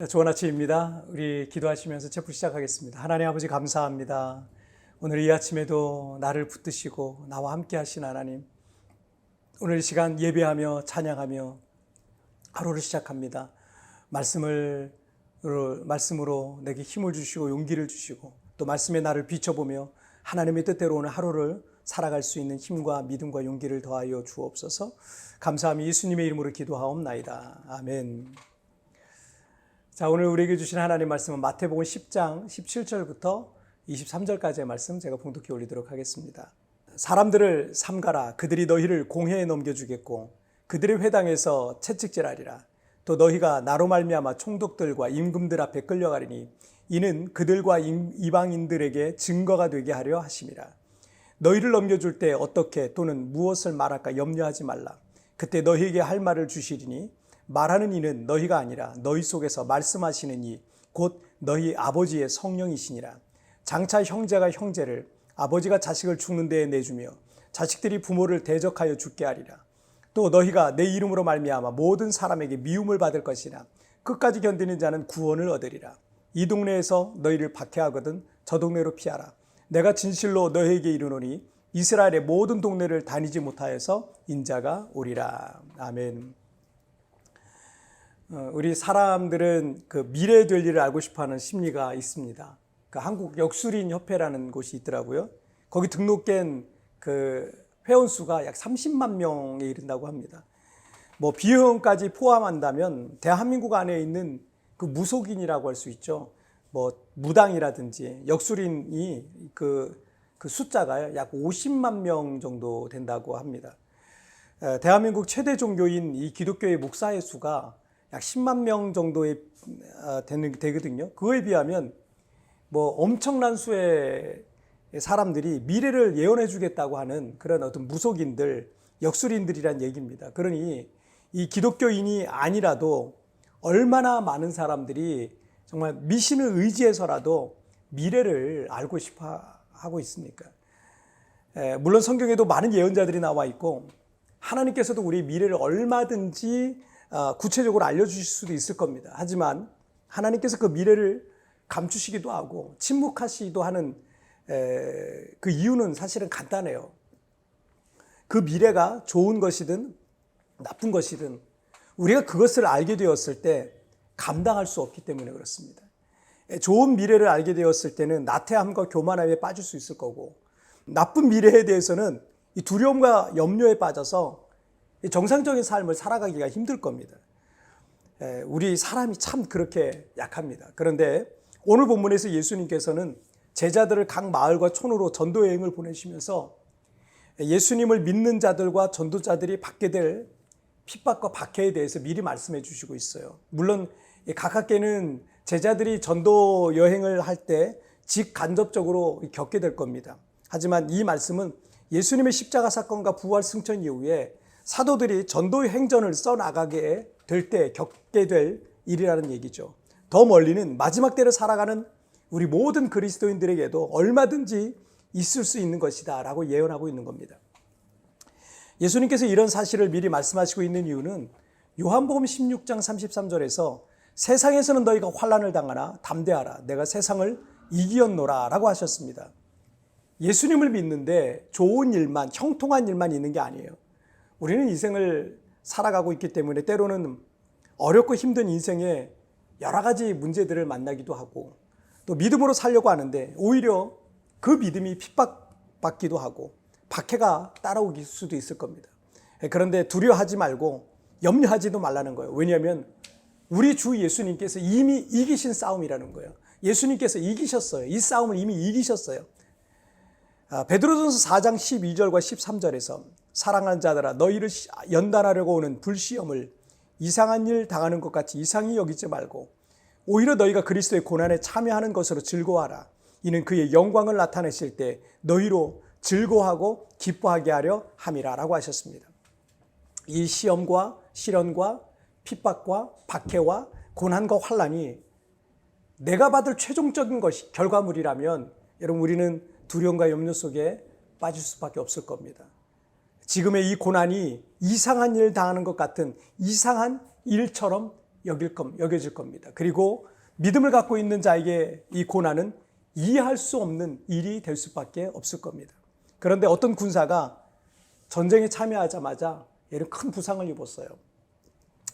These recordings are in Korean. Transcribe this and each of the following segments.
좋은 아침입니다. 우리 기도하시면서 체프 시작하겠습니다. 하나님 아버지 감사합니다. 오늘 이 아침에도 나를 붙드시고 나와 함께 하신 하나님, 오늘 이 시간 예배하며 찬양하며 하루를 시작합니다. 말씀으로 내게 힘을 주시고 용기를 주시고 또 말씀에 나를 비춰보며 하나님의 뜻대로 오늘 하루를 살아갈 수 있는 힘과 믿음과 용기를 더하여 주옵소서. 감사함이 예수님의 이름으로 기도하옵나이다. 아멘. 자, 오늘 우리에게 주신 하나님 말씀은 마태복음 10장 17절부터 23절까지의 말씀 제가 봉독해 올리도록 하겠습니다. 사람들을 삼가라. 그들이 너희를 공회에 넘겨주겠고 그들의 회당에서 채찍질하리라. 또 너희가 나로 말미암아 총독들과 임금들 앞에 끌려가리니 이는 그들과 이방인들에게 증거가 되게 하려 하심이라. 너희를 넘겨줄 때 어떻게 또는 무엇을 말할까 염려하지 말라. 그때 너희에게 할 말을 주시리니 말하는 이는 너희가 아니라 너희 속에서 말씀하시는 이 곧 너희 아버지의 성령이시니라. 장차 형제가 형제를 아버지가 자식을 죽는 데에 내주며 자식들이 부모를 대적하여 죽게 하리라. 또 너희가 내 이름으로 말미암아 모든 사람에게 미움을 받을 것이나 끝까지 견디는 자는 구원을 얻으리라. 이 동네에서 너희를 박해하거든 저 동네로 피하라. 내가 진실로 너희에게 이르노니 이스라엘의 모든 동네를 다니지 못하여서 인자가 오리라. 아멘. 우리 사람들은 그 미래에 될 일을 알고 싶어하는 심리가 있습니다. 그 한국 역술인 협회라는 곳이 있더라고요. 거기 등록된 그 회원 수가 약 30만 명에 이른다고 합니다. 뭐 비용까지 포함한다면 대한민국 안에 있는 그 무속인이라고 할 수 있죠. 뭐 무당이라든지 역술인이 그 숫자가 약 50만 명 정도 된다고 합니다. 대한민국 최대 종교인 이 기독교의 목사의 수가 약 10만 명 정도에 되거든요. 그거에 비하면 뭐 엄청난 수의 사람들이 미래를 예언해 주겠다고 하는 그런 어떤 무속인들, 역술인들이란 얘기입니다. 그러니 이 기독교인이 아니라도 얼마나 많은 사람들이 정말 미신을 의지해서라도 미래를 알고 싶어 하고 있습니까? 물론 성경에도 많은 예언자들이 나와 있고 하나님께서도 우리 미래를 얼마든지 구체적으로 알려주실 수도 있을 겁니다. 하지만 하나님께서 그 미래를 감추시기도 하고 침묵하시기도 하는 그 이유는 사실은 간단해요. 그 미래가 좋은 것이든 나쁜 것이든 우리가 그것을 알게 되었을 때 감당할 수 없기 때문에 그렇습니다. 좋은 미래를 알게 되었을 때는 나태함과 교만함에 빠질 수 있을 거고, 나쁜 미래에 대해서는 이 두려움과 염려에 빠져서 정상적인 삶을 살아가기가 힘들 겁니다. 우리 사람이 참 그렇게 약합니다. 그런데 오늘 본문에서 예수님께서는 제자들을 각 마을과 촌으로 전도 여행을 보내시면서 예수님을 믿는 자들과 전도자들이 받게 될 핍박과 박해에 대해서 미리 말씀해 주시고 있어요. 물론 가깝게는 제자들이 전도 여행을 할 때 직간접적으로 겪게 될 겁니다. 하지만 이 말씀은 예수님의 십자가 사건과 부활 승천 이후에 사도들이 전도 행전을 써나가게 될 때 겪게 될 일이라는 얘기죠. 더 멀리는 마지막 때를 살아가는 우리 모든 그리스도인들에게도 얼마든지 있을 수 있는 것이다 라고 예언하고 있는 겁니다. 예수님께서 이런 사실을 미리 말씀하시고 있는 이유는 요한복음 16장 33절에서 세상에서는 너희가 환난을 당하나 담대하라 내가 세상을 이기었노라 라고 하셨습니다. 예수님을 믿는데 좋은 일만, 형통한 일만 있는 게 아니에요. 우리는 인생을 살아가고 있기 때문에 때로는 어렵고 힘든 인생에 여러 가지 문제들을 만나기도 하고 또 믿음으로 살려고 하는데 오히려 그 믿음이 핍박받기도 하고 박해가 따라오길 수도 있을 겁니다. 그런데 두려워하지 말고 염려하지도 말라는 거예요. 왜냐하면 우리 주 예수님께서 이미 이기신 싸움이라는 거예요. 예수님께서 이기셨어요. 이 싸움을 이미 이기셨어요. 베드로전서 4장 12절과 13절에서 사랑하는 자들아 너희를 연단하려고 오는 불시험을 이상한 일 당하는 것 같이 이상히 여기지 말고 오히려 너희가 그리스도의 고난에 참여하는 것으로 즐거워하라. 이는 그의 영광을 나타내실 때 너희로 즐거워하고 기뻐하게 하려 함이라 라고 하셨습니다. 이 시험과 시련과 핍박과 박해와 고난과 환난이 내가 받을 최종적인 것이 결과물이라면 여러분 우리는 두려움과 염려 속에 빠질 수밖에 없을 겁니다. 지금의 이 고난이 이상한 일을 당하는 것 같은 이상한 일처럼 여겨질 겁니다. 그리고 믿음을 갖고 있는 자에게 이 고난은 이해할 수 없는 일이 될 수밖에 없을 겁니다. 그런데 어떤 군사가 전쟁에 참여하자마자 얘는 큰 부상을 입었어요.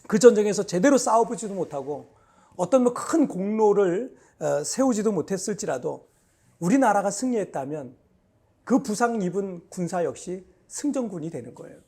그 전쟁에서 제대로 싸워보지도 못하고 어떤 큰 공로를 세우지도 못했을지라도 우리나라가 승리했다면 그 부상 입은 군사 역시 승전군이 되는 거예요.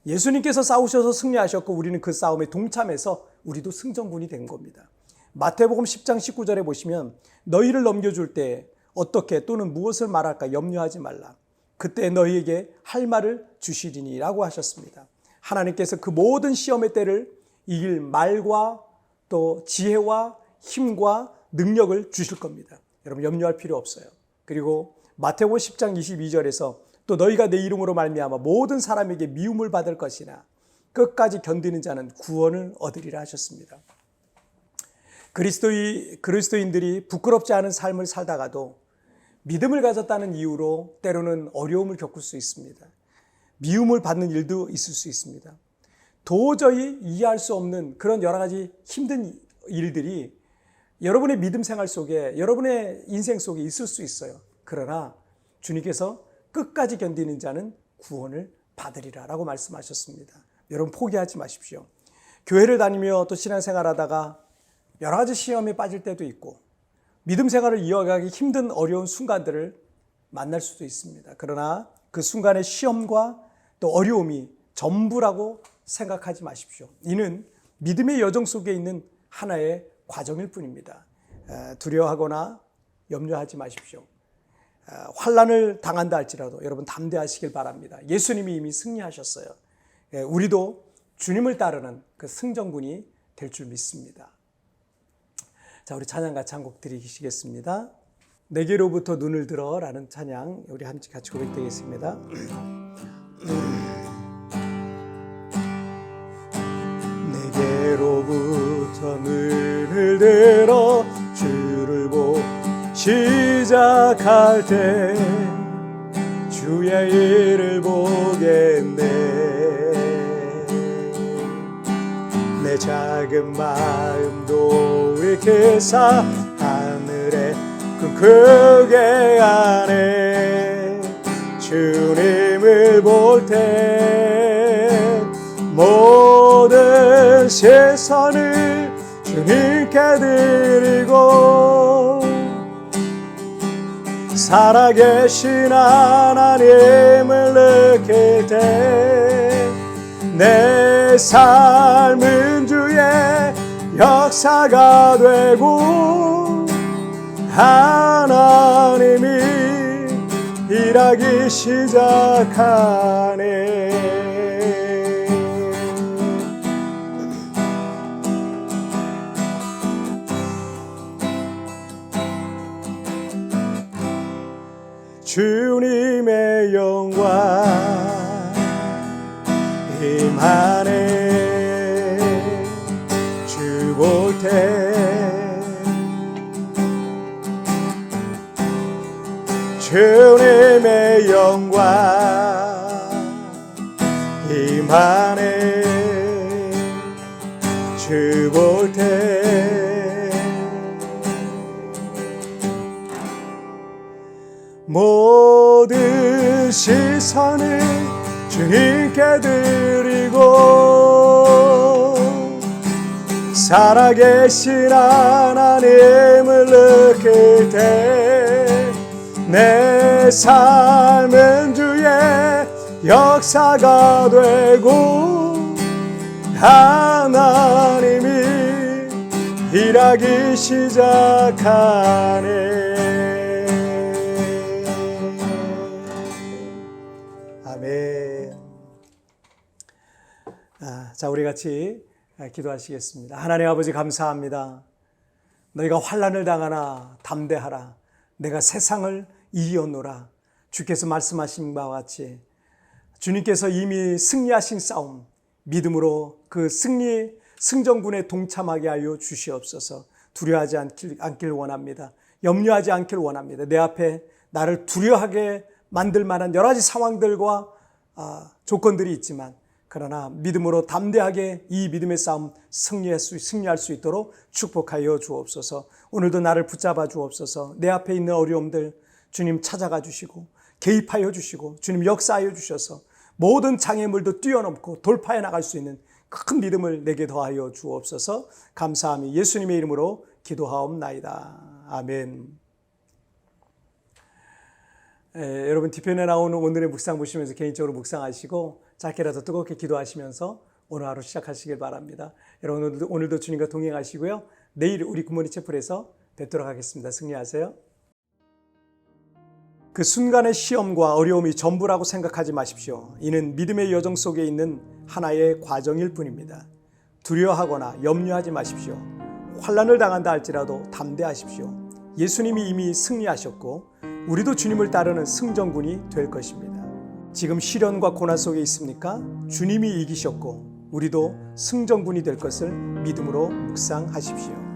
예수님께서 싸우셔서 승리하셨고 우리는 그 싸움에 동참해서 우리도 승전군이 된 겁니다. 마태복음 10장 19절에 보시면 너희를 넘겨줄 때 어떻게 또는 무엇을 말할까 염려하지 말라. 그때 너희에게 할 말을 주시리니 라고 하셨습니다. 하나님께서 그 모든 시험의 때를 이길 말과 또 지혜와 힘과 능력을 주실 겁니다. 여러분 염려할 필요 없어요. 그리고 마태복음 10장 22절에서 또 너희가 내 이름으로 말미암아 모든 사람에게 미움을 받을 것이나 끝까지 견디는 자는 구원을 얻으리라 하셨습니다. 그리스도인들이 부끄럽지 않은 삶을 살다가도 믿음을 가졌다는 이유로 때로는 어려움을 겪을 수 있습니다. 미움을 받는 일도 있을 수 있습니다. 도저히 이해할 수 없는 그런 여러 가지 힘든 일들이 여러분의 믿음 생활 속에, 여러분의 인생 속에 있을 수 있어요. 그러나 주님께서 끝까지 견디는 자는 구원을 받으리라 라고 말씀하셨습니다. 여러분 포기하지 마십시오. 교회를 다니며 또 신앙생활하다가 여러 가지 시험에 빠질 때도 있고 믿음 생활을 이어가기 힘든 어려운 순간들을 만날 수도 있습니다. 그러나 그 순간의 시험과 또 어려움이 전부라고 생각하지 마십시오. 이는 믿음의 여정 속에 있는 하나의 과정일 뿐입니다. 두려워하거나 염려하지 마십시오. 환난을 당한다 할지라도 여러분 담대하시길 바랍니다. 예수님이 이미 승리하셨어요. 우리도 주님을 따르는 그 승전군이 될 줄 믿습니다. 자, 우리 찬양 같이 한 곡 드리시겠습니다. 내게로부터 눈을 들어 라는 찬양 우리 같이 고백드리겠습니다. 내게로부터 눈을 들어 주를 보고 시작할 때 주의 일을 보겠네. 내 작은 마음도 일으켜서 하늘에 크게 하네. 주님을 볼 때 모든 시선을 주님께 드리고 살아계신 하나님을 느낄 때 내 삶은 주의 역사가 되고 하나님이 일하기 시작하네. 주님의 영광 임하네. 주 볼 때 주님의 영광 임하네. 주 볼 때 모든 시선을 주님께 드리고 살아계신 하나님을 느낄 때 내 삶은 주의 역사가 되고 하나님이 일하기 시작하네. 아멘. 자, 우리 같이 기도하시겠습니다. 하나님 아버지 감사합니다. 너희가 환난을 당하나 담대하라. 내가 세상을 이기었노라. 주께서 말씀하신 바와 같이 주님께서 이미 승리하신 싸움 믿음으로 그 승전군에 동참하게 하여 주시옵소서. 두려워하지 않길 원합니다. 염려하지 않길 원합니다. 내 앞에 나를 두려워하게 만들 만한 여러 가지 상황들과 조건들이 있지만 그러나 믿음으로 담대하게 이 믿음의 싸움 승리할 수 있도록 축복하여 주옵소서. 오늘도 나를 붙잡아 주옵소서. 내 앞에 있는 어려움들 주님 찾아가 주시고 개입하여 주시고 주님 역사하여 주셔서 모든 장애물도 뛰어넘고 돌파해 나갈 수 있는 큰 믿음을 내게 더하여 주옵소서. 감사함이 예수님의 이름으로 기도하옵나이다. 아멘. 여러분 뒤편에 나오는 오늘의 묵상 보시면서 개인적으로 묵상하시고 짧게라도 뜨겁게 기도하시면서 오늘 하루 시작하시길 바랍니다. 여러분 오늘도 주님과 동행하시고요. 내일 우리 굿모닝 채플에서 뵙도록 하겠습니다. 승리하세요. 그 순간의 시험과 어려움이 전부라고 생각하지 마십시오. 이는 믿음의 여정 속에 있는 하나의 과정일 뿐입니다. 두려워하거나 염려하지 마십시오. 환난을 당한다 할지라도 담대하십시오. 예수님이 이미 승리하셨고 우리도 주님을 따르는 승전군이 될 것입니다. 지금 시련과 고난 속에 있습니까? 주님이 이기셨고 우리도 승전군이 될 것을 믿음으로 묵상하십시오.